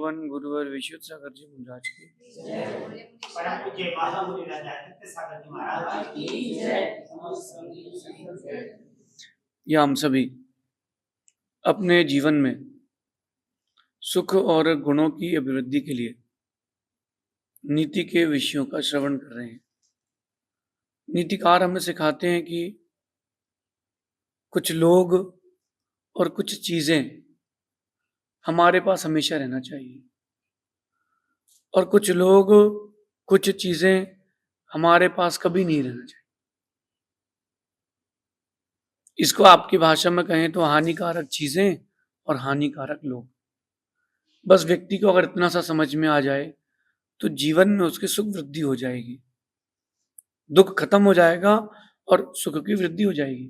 भुवन गुरुवर विशुद्ध सागर जी महाराज की परम पूज्य महामुनि राजा नित्य सागर जी महाराज की जय। या हम सभी अपने जीवन में सुख और गुणों की अभिवृद्धि के लिए नीति के विषयों का श्रवण कर रहे हैं। नीतिकार हमें सिखाते हैं कि कुछ लोग और कुछ चीजें हमारे पास हमेशा रहना चाहिए और कुछ लोग कुछ चीजें हमारे पास कभी नहीं रहना चाहिए। इसको आपकी भाषा में कहें तो हानिकारक चीजें और हानिकारक लोग। बस व्यक्ति को अगर इतना सा समझ में आ जाए तो जीवन में उसकी सुख वृद्धि हो जाएगी, दुख खत्म हो जाएगा और सुख की वृद्धि हो जाएगी।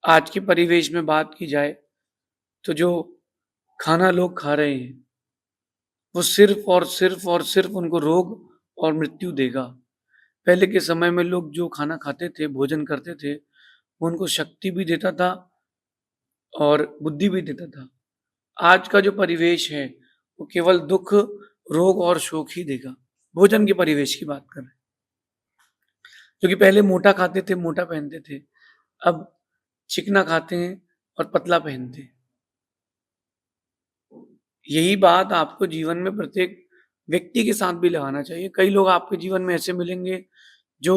आज के परिवेश में बात की जाए तो जो खाना लोग खा रहे हैं वो सिर्फ और सिर्फ और सिर्फ उनको रोग और मृत्यु देगा। पहले के समय में लोग जो खाना खाते थे, भोजन करते थे, वो उनको शक्ति भी देता था और बुद्धि भी देता था। आज का जो परिवेश है वो केवल दुख, रोग और शोक ही देगा। भोजन के परिवेश की बात कर रहे हैं। क्योंकि पहले मोटा खाते थे, मोटा पहनते थे, अब चिकना खाते हैं और पतला पहनते हैं। यही बात आपको जीवन में प्रत्येक व्यक्ति के साथ भी लगाना चाहिए। कई लोग आपके जीवन में ऐसे मिलेंगे जो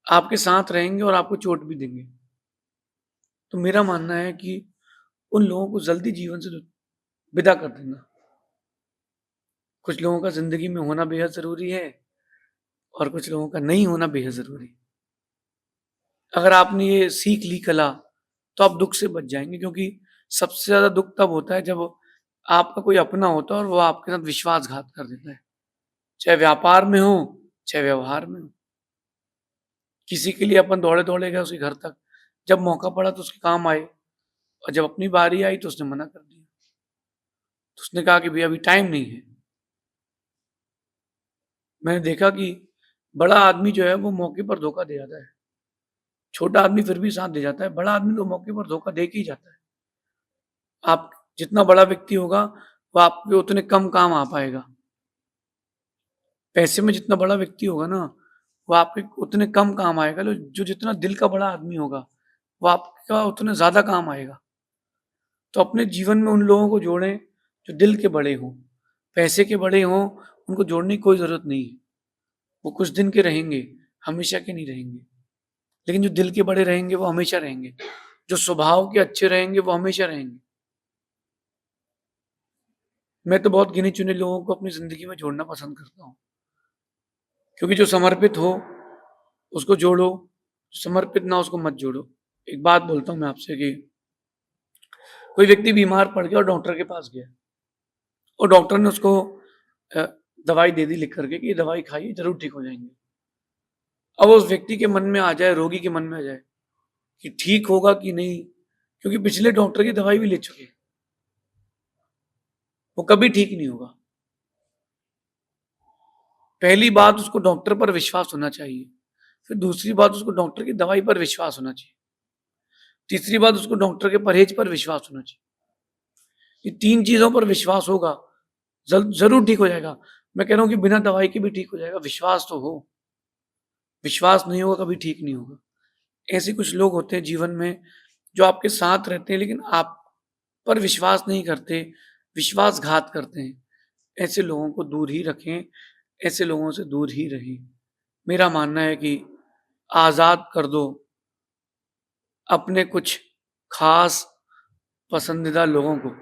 आपके साथ रहेंगे और आपको चोट भी देंगे। तो मेरा मानना है कि उन लोगों को जल्दी जीवन से विदा कर देना। कुछ लोगों का जिंदगी में होना बेहद जरूरी है और कुछ लोगों का नहीं होना बेहद जरूरी। अगर आपने ये सीख ली कला तो आप दुख से बच जाएंगे, क्योंकि सबसे ज्यादा दुख तब होता है जब आपका कोई अपना होता है और वो आपके साथ विश्वासघात कर देता है, चाहे व्यापार में हो चाहे व्यवहार में हो। किसी के लिए अपन दौड़े दौड़े गए उसके घर तक, जब मौका पड़ा तो उसके काम आए और जब अपनी बारी आई तो उसने मना कर दिया। तो उसने कहा कि भैया अभी टाइम नहीं है। मैंने देखा कि बड़ा आदमी जो है वो मौके पर धोखा दे जाता है, छोटा आदमी फिर भी साथ दे जाता है, बड़ा आदमी तो मौके पर धोखा दे के ही जाता है। आप जितना बड़ा व्यक्ति होगा वो आपके उतने कम काम आ पाएगा। पैसे में जितना बड़ा व्यक्ति होगा ना वो आपके उतने कम काम आएगा। जो जितना दिल का बड़ा आदमी होगा वो आपका उतना ज्यादा काम आएगा। तो अपने जीवन में उन लोगों को जोड़ें जो दिल के बड़े हों। पैसे के बड़े हों उनको जोड़ने की कोई जरूरत नहीं है। वो कुछ दिन के रहेंगे, हमेशा के नहीं रहेंगे। लेकिन जो दिल के बड़े रहेंगे वो हमेशा रहेंगे, जो स्वभाव के अच्छे रहेंगे वो हमेशा रहेंगे। मैं तो बहुत गिने चुने लोगों को अपनी जिंदगी में जोड़ना पसंद करता हूँ, क्योंकि जो समर्पित हो उसको जोड़ो, समर्पित ना उसको मत जोड़ो। एक बात बोलता हूँ मैं आपसे कि कोई व्यक्ति बीमार पड़ गया और डॉक्टर के पास गया और डॉक्टर ने उसको दवाई दे दी लिख करके कि ये दवाई खाइए जरूर ठीक हो जाएंगे। अब उस व्यक्ति के मन में आ जाए, रोगी के मन में आ जाए कि ठीक होगा कि नहीं, क्योंकि पिछले डॉक्टर की दवाई भी ले चुके, वो कभी ठीक नहीं होगा। पहली बात उसको डॉक्टर पर विश्वास होना चाहिए, फिर दूसरी बात उसको डॉक्टर की दवाई पर विश्वास होना चाहिए, तीसरी बात उसको डॉक्टर के परहेज पर विश्वास होना चाहिए। ये तीन चीजों पर विश्वास होगा जरूर ठीक हो जाएगा। मैं कह रहा हूं कि बिना दवाई के भी ठीक हो जाएगा, विश्वास तो हो। विश्वास नहीं होगा कभी ठीक नहीं होगा। ऐसे कुछ लोग होते हैं जीवन में जो आपके साथ रहते हैं लेकिन आप पर विश्वास नहीं करते, विश्वासघात करते हैं। ऐसे लोगों को दूर ही रखें, ऐसे लोगों से दूर ही रहें। मेरा मानना है कि आजाद कर दो अपने कुछ खास पसंदीदा लोगों को,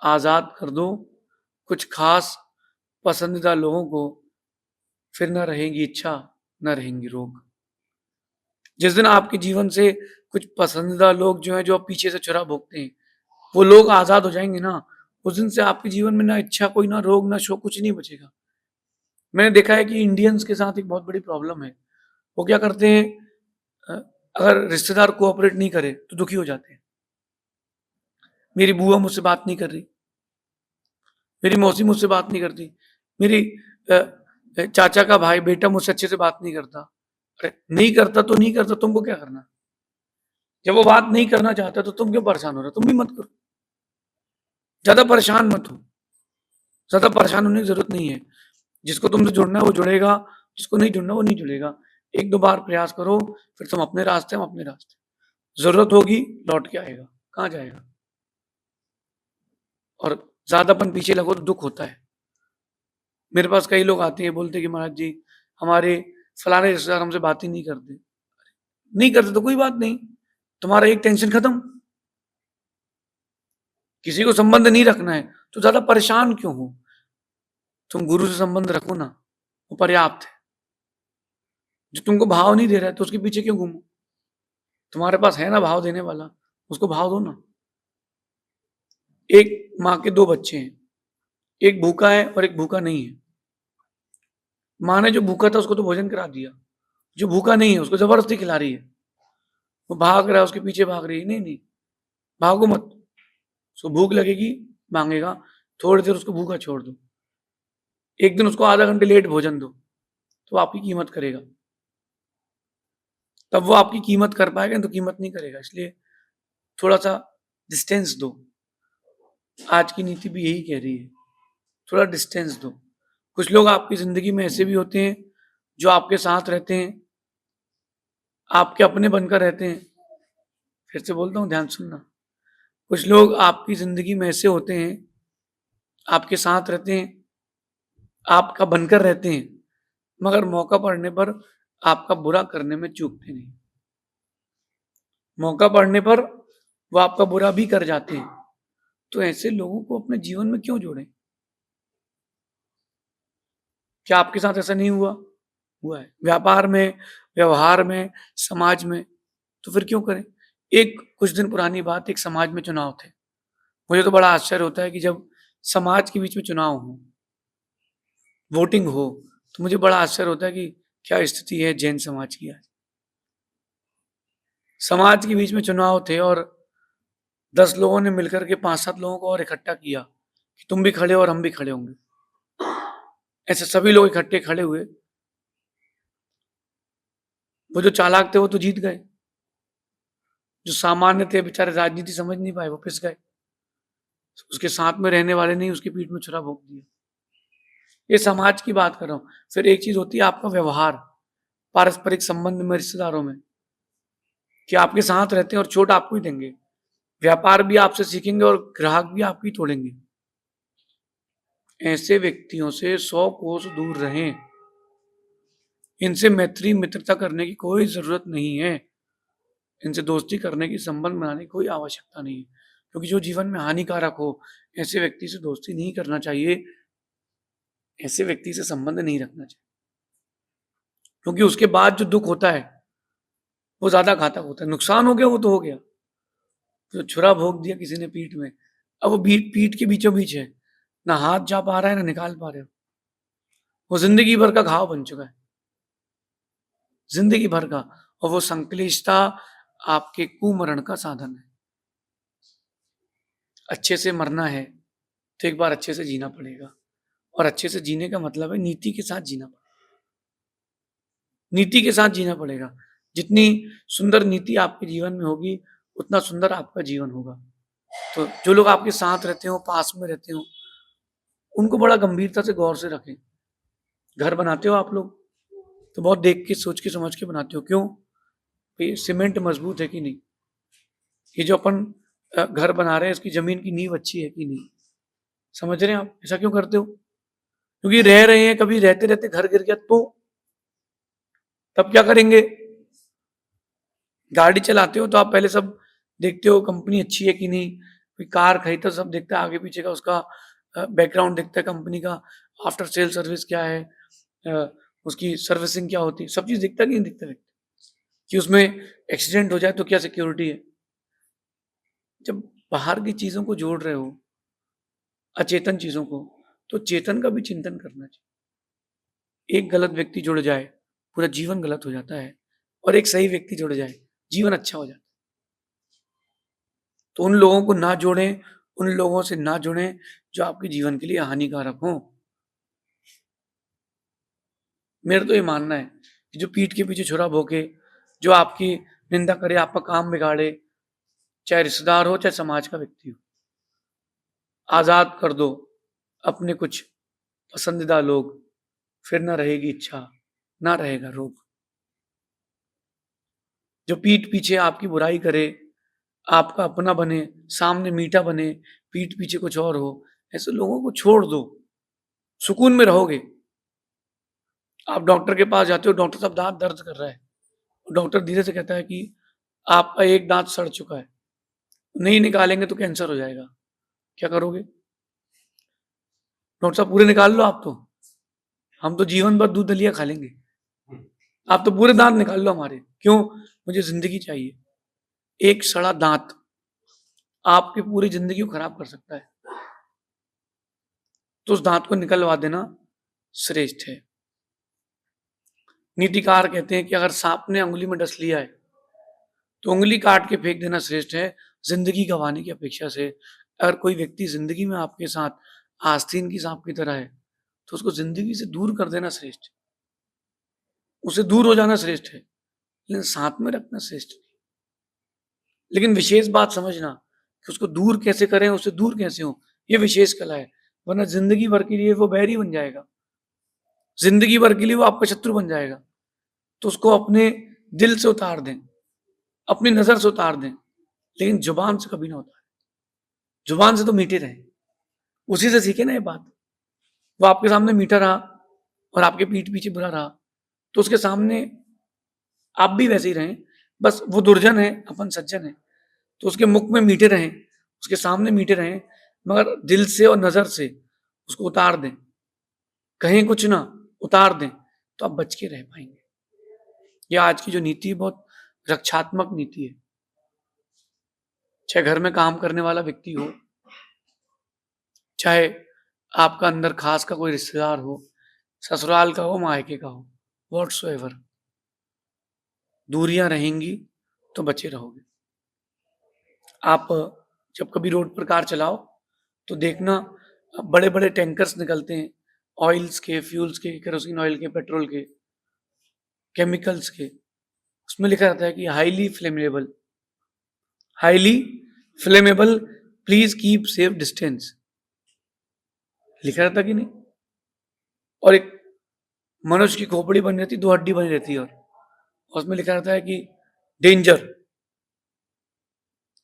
आजाद कर दो कुछ खास पसंदीदा लोगों को, फिर ना रहेगी इच्छा ना रहेंगी रोग। जिस दिन आपके जीवन से कुछ पसंदीदा लोग जो हैं जो आप पीछे से चुरा भोगते हैं वो लोग आजाद हो जाएंगे ना, उस दिन से आपके जीवन में ना इच्छा कोई, ना रोग ना शोक, कुछ नहीं बचेगा। मैंने देखा है कि इंडियंस के साथ एक बहुत बड़ी प्रॉब्लम है। वो क्या करते हैं, अगर रिश्तेदार कोऑपरेट नहीं करे तो दुखी हो जाते हैं। मेरी बुआ मुझसे बात नहीं कर रही, मेरी मौसी मुझसे बात नहीं करती, मेरी चाचा का भाई बेटा मुझसे अच्छे से बात नहीं करता। अरे नहीं करता तो नहीं करता, तुमको क्या करना। जब वो बात नहीं करना चाहता तो तुम क्यों परेशान हो रहे हो, तुम भी मत करो। ज्यादा परेशान मत हो, ज्यादा परेशान होने की जरूरत नहीं है। जिसको तुमसे जुड़ना है वो जुड़ेगा, जिसको नहीं जुड़ना वो नहीं जुड़ेगा। एक दो बार प्रयास करो, फिर तुम अपने रास्ते, हम अपने रास्ते। जरूरत होगी लौट के आएगा, कहाँ जाएगा। और ज्यादापन पीछे लगो तो दुख होता है। मेरे पास कई लोग आते हैं, बोलते कि महाराज जी हमारे फलाने रिश्तेदार हमसे बात ही नहीं करते। नहीं करते तो कोई बात नहीं, तुम्हारा एक टेंशन खत्म। किसी को संबंध नहीं रखना है तो ज्यादा परेशान क्यों हो। तुम गुरु से संबंध रखो ना, वो पर्याप्त है। जो तुमको भाव नहीं दे रहा है तो उसके पीछे क्यों घूमो। तुम्हारे पास है ना भाव देने वाला, उसको भाव दो ना। एक माँ के दो बच्चे हैं, एक भूखा है और एक भूखा नहीं है। माँ ने जो भूखा था उसको तो भोजन करा दिया, जो भूखा नहीं है उसको जबरदस्ती खिला रही है। वो भाग रहा है, उसके पीछे भाग रही है। नहीं नहीं, भागो मत। उसको भूख लगेगी, मांगेगा, थोड़ी देर उसको भूखा छोड़ दो। एक दिन उसको आधा घंटे लेट भोजन दो, तो वो आपकी कीमत करेगा। तब वो आपकी कीमत कर पाएगा, तो कीमत नहीं करेगा। इसलिए थोड़ा सा डिस्टेंस दो। आज की नीति भी यही कह रही है, थोड़ा डिस्टेंस दो। कुछ लोग आपकी जिंदगी में ऐसे भी होते हैं जो आपके साथ रहते हैं, आपके अपने बनकर रहते हैं। फिर से बोलता हूँ, ध्यान सुनना। कुछ लोग आपकी जिंदगी में ऐसे होते हैं, आपके साथ रहते हैं, आपका बनकर रहते हैं, मगर मौका पड़ने पर आपका बुरा करने में चूकते नहीं। मौका पड़ने पर वो आपका बुरा भी कर जाते हैं। तो ऐसे लोगों को अपने जीवन में क्यों जोड़ें। क्या आपके साथ ऐसा नहीं हुआ? हुआ है, व्यापार में, व्यवहार में, समाज में। तो फिर क्यों करें। एक कुछ दिन पुरानी बात, एक समाज में चुनाव थे। मुझे तो बड़ा आश्चर्य होता है कि जब समाज के बीच में चुनाव हो, वोटिंग हो, तो मुझे बड़ा आश्चर्य होता है कि क्या स्थिति है जैन समाज की आज। समाज के बीच में चुनाव थे और 10 लोगों ने मिलकर के 5-7 लोगों को और इकट्ठा किया कि तुम भी खड़े हो और हम भी खड़े होंगे। ऐसे सभी लोग इकट्ठे खड़े हुए। वो जो चालाक थे वो तो जीत गए, जो सामान्य थे बेचारे राजनीति समझ नहीं पाए, वो पिस गए। उसके साथ में रहने वाले नहीं, उसकी पीठ में छुरा भोंक दिया। ये समाज की बात कर रहा हूं। फिर एक चीज होती है आपका व्यवहार, पारस्परिक संबंध में, रिश्तेदारों में, कि आपके साथ रहते हैं और चोट आपको ही देंगे। व्यापार भी आपसे सीखेंगे और ग्राहक भी आपकी तोड़ेंगे। ऐसे व्यक्तियों से 100 कोस दूर रहें। इनसे मैत्री मित्रता करने की कोई जरूरत नहीं है। इनसे दोस्ती करने की, संबंध बनाने की कोई आवश्यकता नहीं है। क्योंकि जो जीवन में हानिकारक हो, ऐसे व्यक्ति से दोस्ती नहीं करना चाहिए, ऐसे व्यक्ति से संबंध नहीं रखना चाहिए। क्योंकि उसके बाद जो दुख होता है वो ज्यादा घातक होता है। नुकसान हो गया वो तो हो गया, तो छुरा भोंक दिया किसी ने पीठ में, अब वो पीठ के बीचों बीच है, ना हाथ जा पा रहा है ना निकाल पा रहे हो। वो जिंदगी भर का घाव बन चुका है, जिंदगी भर का। और वो संक्लिष्टता आपके कुमरण का साधन है। अच्छे से मरना है तो एक बार अच्छे से जीना पड़ेगा। और अच्छे से जीने का मतलब है नीति के साथ जीना पड़ेगा। नीति के साथ जीना पड़ेगा। जितनी सुंदर नीति आपके जीवन में होगी, उतना सुंदर आपका जीवन होगा। तो जो लोग आपके साथ रहते हो, पास में रहते हो, उनको बड़ा गंभीरता से गौर से रखें। घर बनाते हो आप लोग तो बहुत देख के, सोच के, समझ के बनाते हो। क्यों? ये सीमेंट मजबूत है कि नहीं, ये जो अपन घर बना रहे हैं इसकी जमीन की नींव अच्छी है कि नहीं। समझ रहे हैं आप? ऐसा क्यों करते हो? क्योंकि रह रहे हैं, कभी रहते रहते घर गिर गया तो तब क्या करेंगे। गाड़ी चलाते हो तो आप पहले सब देखते हो, कंपनी अच्छी है कि नहीं। कोई कार खरीदते हो, सब देखता है आगे पीछे का, उसका बैकग्राउंड देखता है, कंपनी का आफ्टर सेल सर्विस क्या है, उसकी सर्विसिंग क्या होती है, सब चीज दिखता नहीं दिखता व्यक्ति, कि उसमें एक्सीडेंट हो जाए तो क्या सिक्योरिटी है। जब बाहर की चीजों को जोड़ रहे हो, अचेतन चीजों को, तो चेतन का भी चिंतन करना चाहिए। एक गलत व्यक्ति जुड़ जाए पूरा जीवन गलत हो जाता है, और एक सही व्यक्ति जुड़ जाए जीवन अच्छा हो जाता है। तो उन लोगों को ना जोड़ें, उन लोगों से ना जुड़ें जो आपके जीवन के लिए हानिकारक हो। मेरा तो ये मानना है कि जो पीठ के पीछे छुरा भोंके, जो आपकी निंदा करे, आपका काम बिगाड़े, चाहे रिश्तेदार हो चाहे समाज का व्यक्ति हो, आजाद कर दो अपने कुछ पसंदीदा लोग, फिर ना रहेगी इच्छा, ना रहेगा रोग। जो पीठ पीछे आपकी बुराई करे, आपका अपना बने, सामने मीठा बने, पीठ पीछे कुछ और हो, ऐसे लोगों को छोड़ दो, सुकून में रहोगे। आप डॉक्टर के पास जाते हो, डॉक्टर साहब दांत दर्द कर रहा है, डॉक्टर धीरे से कहता है कि आपका एक दांत सड़ चुका है, नहीं निकालेंगे तो कैंसर हो जाएगा, क्या करोगे? डॉक्टर साहब पूरे निकाल लो आप तो, हम तो जीवन भर दूध दलिया खा लेंगे, आप तो पूरे दांत निकाल लो हमारे। क्यों? मुझे जिंदगी चाहिए। एक सड़ा दांत आपकी पूरी जिंदगी को खराब कर सकता है, तो उस दांत को निकलवा देना श्रेष्ठ है। नीतिकार कहते हैं कि अगर सांप ने उंगली में डस लिया है तो उंगली काट के फेंक देना श्रेष्ठ है जिंदगी गंवाने की अपेक्षा से। अगर कोई व्यक्ति जिंदगी में आपके साथ आस्तीन की सांप की तरह है तो उसको जिंदगी से दूर कर देना श्रेष्ठ है, उसे दूर हो जाना श्रेष्ठ है, लेकिन साथ में रखना श्रेष्ठ नहीं। लेकिन विशेष बात समझना कि उसको दूर कैसे करें, उससे दूर कैसे हो, ये विशेष कला है, वरना जिंदगी भर के लिए वो बैरी बन जाएगा, जिंदगी भर के लिए वो आपका शत्रु बन जाएगा। तो उसको अपने दिल से उतार दें, अपनी नजर से उतार दें, लेकिन जुबान से कभी ना उतारें। जुबान से तो मीठे रहें, उसी से सीखे ना ये बात। वो आपके सामने मीठा रहा और आपके पीठ पीछे बुरा रहा, तो उसके सामने आप भी वैसे ही रहें, बस वो दुर्जन है, अपन सज्जन है, तो उसके मुख में मीठे रहें, उसके सामने मीठे रहें, मगर दिल से और नजर से उसको उतार दें, कहीं कुछ ना उतार दें, तो आप बच के रह पाएंगे। यह आज की जो नीति है बहुत रक्षात्मक नीति है। चाहे घर में काम करने वाला व्यक्ति हो, चाहे आपका अंदर खास का कोई रिश्तेदार हो, ससुराल का हो, मायके का हो, व्हाट्सोएवर, दूरियां रहेंगी तो बचे रहोगे। आप जब कभी रोड पर कार चलाओ तो देखना बड़े बड़े टैंकर्स निकलते हैं, ऑयल्स के, फ्यूल्स के, केरोसिन ऑयल के, पेट्रोल के, केमिकल्स के। उसमें लिखा रहता है कि highly flammable, please keep safe distance, लिखा रहता कि नहीं? और एक मनुष्य की खोपड़ी बनी रहती, 2 हड्डी बनी रहती है, और उसमें लिखा रहता है कि डेंजर,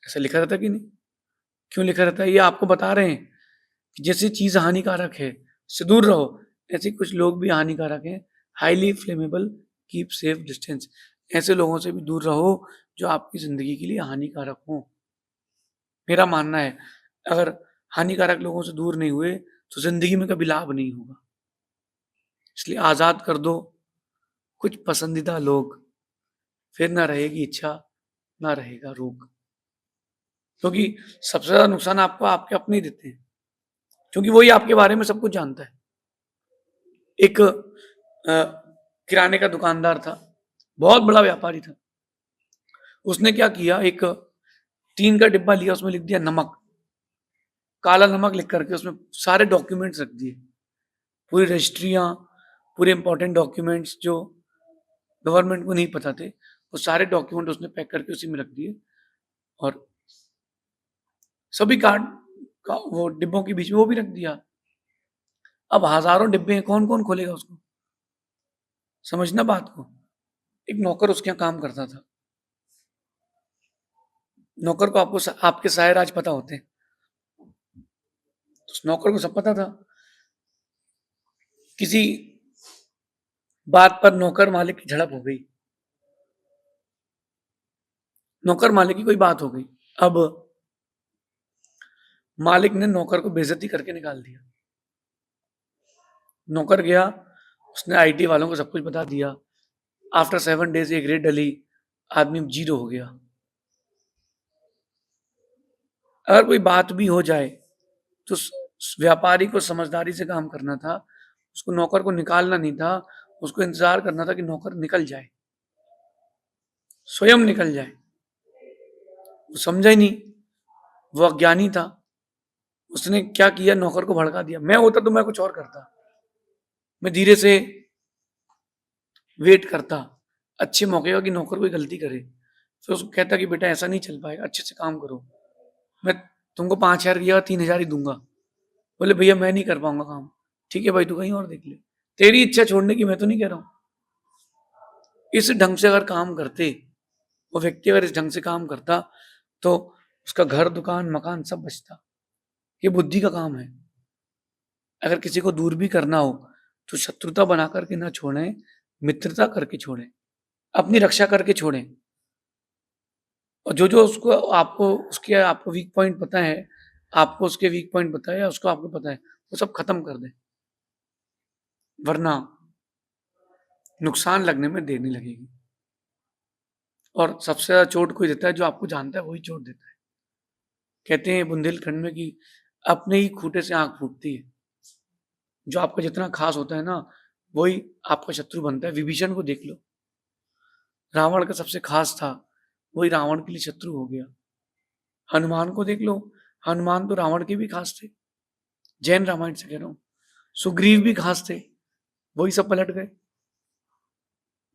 ऐसा लिखा रहता कि नहीं? क्यों लिखा रहता है? ये आपको बता रहे हैं कि जैसी चीज हानिकारक है उससे दूर रहो, ऐसे कुछ लोग भी हानिकारक हैं। Highly flammable, keep safe distance, ऐसे लोगों से भी दूर रहो जो आपकी जिंदगी के लिए हानिकारक हो। मेरा मानना है अगर हानिकारक लोगों से दूर नहीं हुए तो जिंदगी में कभी लाभ नहीं होगा। इसलिए आजाद कर दो कुछ पसंदीदा लोग, फिर ना रहेगी इच्छा, ना रहेगा रोग। क्योंकि सबसे ज्यादा नुकसान आपको आपके अपने ही देते हैं, क्योंकि वही आपके बारे में सब कुछ जानता है। एक किराने का दुकानदार था, बहुत बड़ा व्यापारी था। उसने क्या किया, एक टीन का डिब्बा लिया, उसमें लिख दिया नमक, काला नमक लिख करके उसमें सारे डॉक्यूमेंट्स रख दिए, पूरी रजिस्ट्रियां, पूरे इंपॉर्टेंट डॉक्यूमेंट्स जो गवर्नमेंट को नहीं पता थे, वो सारे डॉक्यूमेंट उसने पैक करके उसी में रख दिए, और सभी कार्ड का वो डिब्बों के बीच में वो भी रख दिया। अब हजारों डिब्बे हैं, कौन कौन खोलेगा उसको? समझना बात को। एक नौकर उसके यहाँ काम करता था। नौकर को आपके सारे राज पता होते हैं, उस नौकर को सब पता था। किसी बात पर नौकर मालिक की झड़प हो गई, नौकर मालिक की कोई बात हो गई। अब मालिक ने नौकर को बेइज्जती करके निकाल दिया। नौकर गया, उसने आईटी वालों को सब कुछ बता दिया। आफ्टर 7 डेज एक रेड डली, आदमी 0 हो गया। अगर कोई बात भी हो जाए तो व्यापारी को समझदारी से काम करना था, उसको नौकर को निकालना नहीं था, उसको इंतजार करना था कि नौकर निकल जाए, स्वयं निकल जाए। वो समझा ही नहीं, वो अज्ञानी था। उसने क्या किया, नौकर को भड़का दिया। मैं होता तो मैं कुछ और करता, मैं धीरे से वेट करता अच्छे मौके का कि नौकर कोई गलती करे, फिर उसको कहता कि बेटा ऐसा नहीं चल पाएगा, अच्छे से काम करो, मैं तुमको 5,000 की जगह 3,000 ही दूंगा, बोले भैया मैं नहीं कर पाऊंगा काम। ठीक है भाई, तू कहीं और देख ले, तेरी इच्छा छोड़ने की, मैं तो नहीं कह रहा हूं। इस ढंग से अगर काम करते, वो व्यक्ति अगर इस ढंग से काम करता, तो उसका घर, दुकान, मकान सब बचता। ये बुद्धि का काम है। अगर किसी को दूर भी करना हो तो शत्रुता बना करके ना छोड़ें, मित्रता करके छोड़ें, अपनी रक्षा करके छोड़ें। और जो जो उसको आपको वीक पॉइंट पता है, आपको उसके वीक पॉइंट पता है या उसको आपको पता है, वो सब खत्म कर दें, वरना नुकसान लगने में देर नहीं लगेगी। और सबसे ज्यादा चोट कोई देता है जो आपको जानता है, वही चोट देता है। कहते हैं बुंदेलखंड में कि अपने ही खूंटे से आंख फूटती है। जो आपका जितना खास होता है ना, वही आपका शत्रु बनता है। विभीषण को देख लो, रावण का सबसे खास था, वही रावण के लिए शत्रु हो गया। हनुमान को देख लो, हनुमान तो रावण के भी खास थे, जैन रामायण से कह रहा हूं। सुग्रीव भी खास थे, वही सब पलट गए।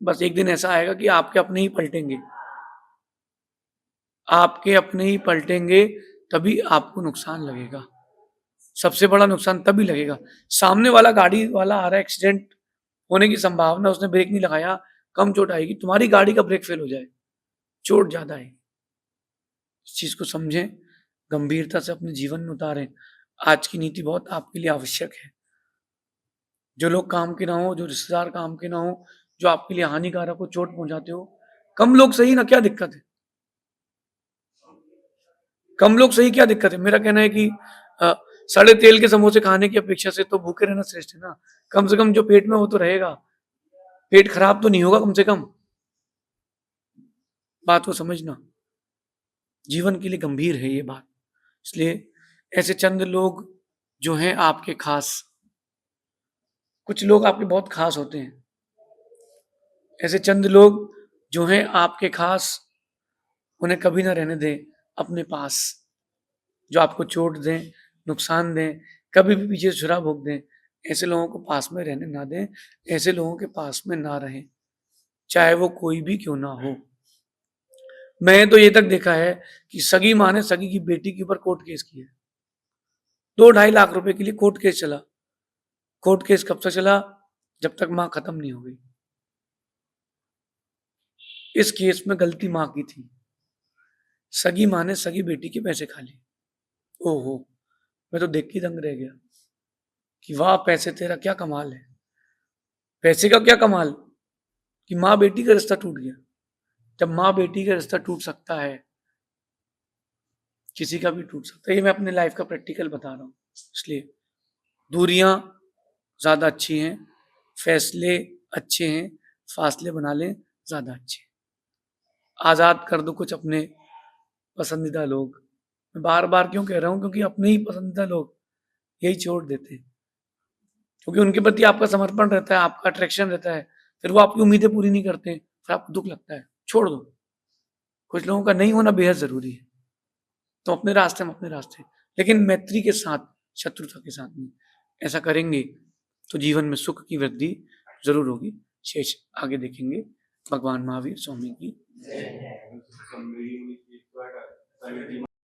बस एक दिन ऐसा आएगा कि आपके अपने ही पलटेंगे, आपके अपने ही पलटेंगे, तभी आपको नुकसान लगेगा। सबसे बड़ा नुकसान तभी लगेगा, सामने वाला गाड़ी वाला आ रहा है, एक्सीडेंट होने की संभावना, उसने ब्रेक नहीं लगाया, कम चोट आएगी, तुम्हारी गाड़ी का ब्रेक फेल हो जाए, चोट ज्यादा आएगी। इस चीज को समझें, गंभीरता से अपने जीवन में उतारें। आज की नीति बहुत आपके लिए आवश्यक है। जो लोग काम के ना हो, जो रिश्तेदार काम के ना हो, जो आपके लिए हानिकारक हो, चोट पहुंचाते हो, कम लोग सही ना, क्या दिक्कत है? कम लोग सही, क्या दिक्कत है? मेरा कहना है कि सड़े तेल के समोसे खाने की अपेक्षा से तो भूखे रहना श्रेष्ठ है ना। कम से कम जो पेट में वो तो रहेगा, पेट खराब तो नहीं होगा कम से कम। बात को समझना, जीवन के लिए गंभीर है ये बात। इसलिए ऐसे चंद लोग जो हैं आपके खास, कुछ लोग आपके बहुत खास होते हैं, ऐसे चंद लोग जो हैं आपके खास, उन्हें कभी ना रहने दें अपने पास। जो आपको चोट दें, नुकसान दें, कभी भी पीछे से छुरा भोंक दें, ऐसे लोगों को पास में रहने ना दें, ऐसे लोगों के पास में ना रहें, चाहे वो कोई भी क्यों ना हो। मैंने तो ये तक देखा है कि सगी माँ ने सगी की बेटी के ऊपर कोर्ट केस किया, 2-2.5 लाख रुपए के लिए कोर्ट केस चला। कोर्ट केस कब तक चला? जब तक माँ खत्म नहीं हो गई। इस केस में गलती माँ की थी, सगी माँ ने सगी बेटी के पैसे खा लिए। ओहो, मैं तो देख के दंग रह गया कि वाह पैसे, तेरा क्या कमाल है। पैसे का क्या कमाल कि माँ बेटी का रिश्ता टूट गया। जब माँ बेटी का रिश्ता टूट सकता है, किसी का भी टूट सकता है। ये मैं अपने लाइफ का प्रैक्टिकल बता रहा हूँ। इसलिए दूरियां ज्यादा अच्छी हैं, फैसले अच्छे हैं, फासले बना लें ज्यादा अच्छे हैं। आजाद कर दो कुछ अपने पसंदीदा लोग। मैं बार बार क्यों कह रहा हूँ? क्योंकि अपने ही पसंदीदा लोग यही छोड़ देते हैं, क्योंकि उनके प्रति आपका समर्पण रहता है, आपका अट्रैक्शन रहता है, फिर वो आपकी उम्मीदें पूरी नहीं करते, फिर आपको दुख लगता है, छोड़ दो। कुछ लोगों का नहीं होना बेहद जरूरी है, तो अपने रास्ते में अपने रास्ते, लेकिन मैत्री के साथ, शत्रुता के साथ नहीं। ऐसा करेंगे तो जीवन में सुख की वृद्धि जरूर होगी। शेष आगे देखेंगे। भगवान महावीर स्वामी की